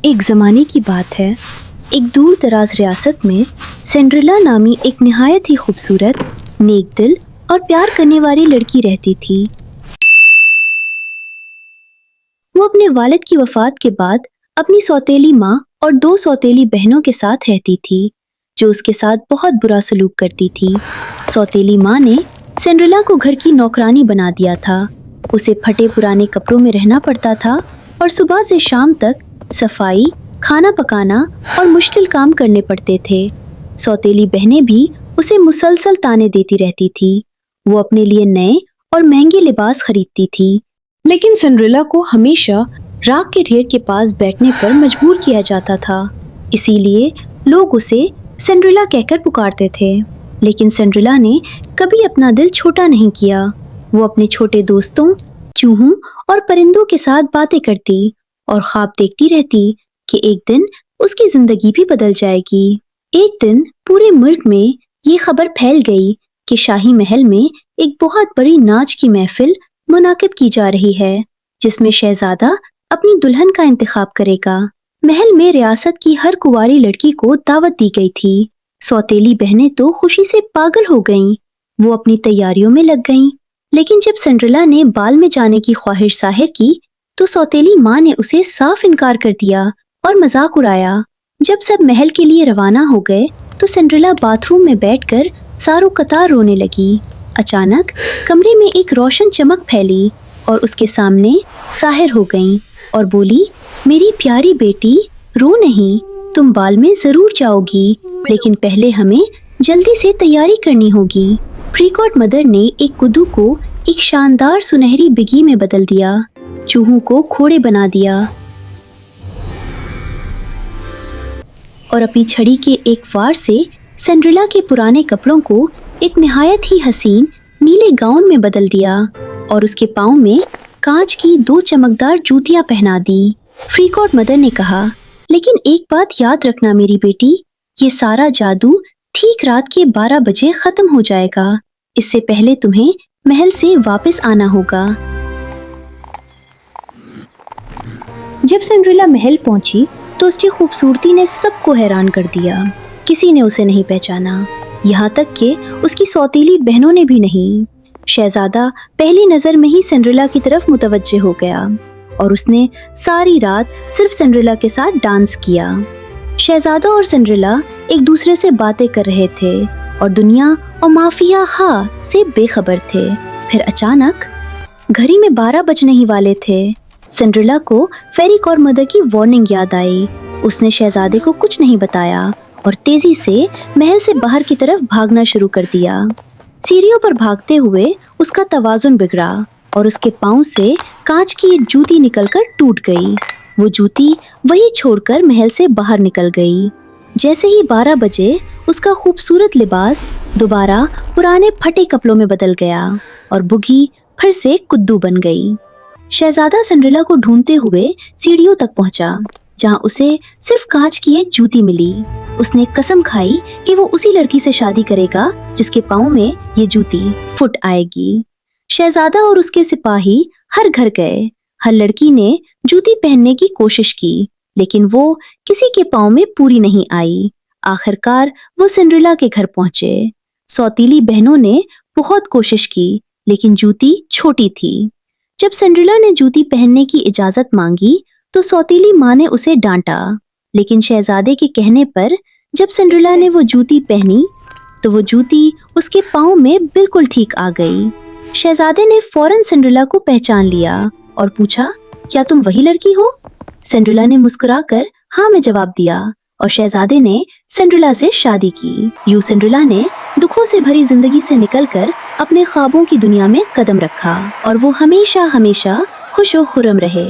एक ज़माने की बात है। एक दूर दराज रियासत में सिंड्रेला नामी एक निहायत ही खूबसूरत, नेक दिल और प्यार करने वाली लड़की रहती थी। वो अपने वालिद की वफात के बाद अपनी सौतेली माँ और 2 सौतेली बहनों के साथ रहती थी, जो उसके साथ बहुत बुरा सलूक करती थी। सौतेली माँ ने सिंड्रेला को घर की नौकरानी बना दिया था। उसे फटे पुराने कपड़ों में रहना पड़ता था और सुबह से शाम तक सफाई, खाना पकाना और मुश्किल काम करने पड़ते थे। सौतेली बहनें भी उसे मुसलसल ताने देती रहती थी। वो अपने लिए नए और महंगे लिबास खरीदती थी, लेकिन सिंड्रेला को हमेशा राख के ढेर के पास बैठने पर मजबूर किया जाता था। इसीलिए लोग उसे सिंड्रेला कहकर पुकारते थे। लेकिन सिंड्रेला ने कभी अपना दिल छोटा नहीं किया। वो अपने छोटे दोस्तों, चूहों और परिंदों के साथ बातें करती और ख्वाब देखती रहती कि एक दिन उसकी जिंदगी भी बदल जाएगी। एक दिन पूरे मुल्क में ये खबर फैल गई कि शाही महल में एक बहुत बड़ी नाच की महफिल मुनाकिद की जा रही है, जिसमें शहजादा अपनी दुल्हन का इंतखाब करेगा। महल में रियासत की हर कुंवारी लड़की को दावत दी गई थी। सौतेली बहनें तो खुशी से पागल हो गईं। वो अपनी तैयारियों में लग गईं। लेकिन जब सिंड्रेला ने बाल में जाने की ख्वाहिश जाहिर की तो सौतेली माँ ने उसे साफ इनकार कर दिया और मजाक उड़ाया। जब सब महल के लिए रवाना हो गए तो सिंड्रेला बाथरूम में बैठकर सारों कतार रोने लगी। अचानक कमरे में एक रोशन चमक फैली और उसके सामने साहिर हो गईं और बोली, मेरी प्यारी बेटी, रो नहीं, तुम बाल में जरूर जाओगी, लेकिन पहले हमें जल्दी से तैयारी करनी होगी। प्रीकॉट मदर ने एक कुद्दू को एक शानदार सुनहरी बिगी में बदल दिया, चूहों को घोड़े बना दिया और अपनी छड़ी के एक वार से सिंड्रेला के पुराने कपड़ों को एक निहायत ही हसीन नीले गाउन में बदल दिया और उसके पाँव में कांच की 2 चमकदार जूतियां पहना दी। प्रीकॉट मदर ने कहा, लेकिन एक बात याद रखना मेरी बेटी, ये सारा जादू ठीक रात के 12 बजे खत्म हो जाएगा। इससे पहले तुम्हें महल से वापस आना होगा। जब सिंड्रेला महल पहुंची तो उसकी खूबसूरती ने सबको हैरान कर दिया। किसी ने उसे नहीं पहचाना, यहाँ तक कि उसकी सौतेली बहनों ने भी नहीं। शहजादा पहली नजर में ही सिंड्रेला की तरफ मुतवज्जे हो गया और उसने सारी रात सिर्फ सिंड्रेला के साथ डांस किया। शहजादा और सिंड्रेला एक दूसरे से बातें कर रहे थे और दुनिया और माफिया से बेखबर थे। फिर अचानक घड़ी में 12 बजने ही वाले थे। सिंड्रेला को फेरी कॉर मदर की वार्निंग याद आई। उसने शहजादे को कुछ नहीं बताया और तेजी से महल से बाहर की तरफ भागना शुरू कर दिया। सीढ़ियों पर भागते हुए उसका तवाजुन बिगड़ा और उसके पाँव से कांच की एक जूती निकलकर टूट गई। वो जूती वही छोड़कर महल से बाहर निकल गई। जैसे ही 12 बजे उसका खूबसूरत लिबास दोबारा पुराने फटे कपड़ों में बदल गया और बुगी फिर से कुद्दू बन गई। शहजादा सिंड्रेला को ढूंढते हुए सीढ़ियों तक पहुंचा, जहां उसे सिर्फ कांच की एक जूती मिली। उसने कसम खाई कि वो उसी लड़की से शादी करेगा जिसके पाँव में ये जूती फुट आएगी। शहजादा और उसके सिपाही हर घर गए। हर लड़की ने जूती पहनने की कोशिश की, लेकिन वो किसी के पाँव में पूरी नहीं आई। आखिरकार वो सिंड्रेला के घर पहुंचे। सौतीली बहनों ने बहुत कोशिश की, लेकिन जूती छोटी थी। जब सिंड्रेला ने जूती पहनने की इजाजत मांगी तो सौतीली माँ ने उसे डांटा, लेकिन शहजादे के कहने पर जब सिंड्रेला ने वो जूती पहनी तो वो जूती उसके पाँव में बिल्कुल ठीक आ गई। शहजादे ने फौरन सिंड्रेला को पहचान लिया और पूछा, क्या तुम वही लड़की हो? सिंड्रेला ने मुस्कुराकर हाँ में जवाब दिया और शहजादे ने सिंड्रेला से शादी की। यूं सिंड्रेला ने दुखों से भरी जिंदगी से निकलकर अपने ख्वाबों की दुनिया में कदम रखा और वो हमेशा हमेशा खुश और खुर्रम रहे।